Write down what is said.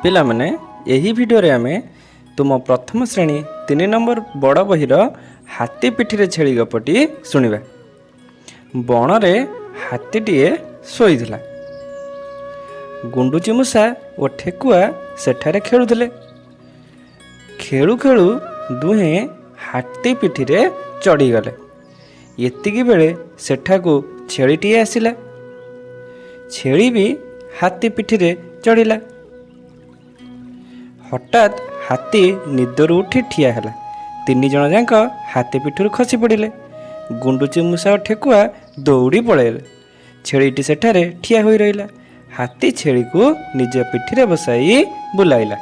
पिलामाने यही वीडियो रे आमे तुम प्रथम श्रेणी 3 नंबर बड़ बहिर हाथी पिठी छेली गपटी शुणा। बणरे हाथीटीए शोईथिला। गुंडुची मूषा और ठेकुआ सेठारे खेलुथिले। खेलु खेलु दुहे हाथी पिठी चढ़ीगले। एतिकी बेले सेठाकू छेलीटीए आसिला। छेली भी हाथी पिठी चढ़िला। हठात हाथी निदरू उठी ठिया है। 3 जन जाक हाथी पिठू खसी पड़े। गुंडुची मूषा और ठेकुआ दौड़ी पलैले। छेलीटी सेठारे ठिया होई रहिला। हाथी छेली को निज पिठी बसाई बुलाइला।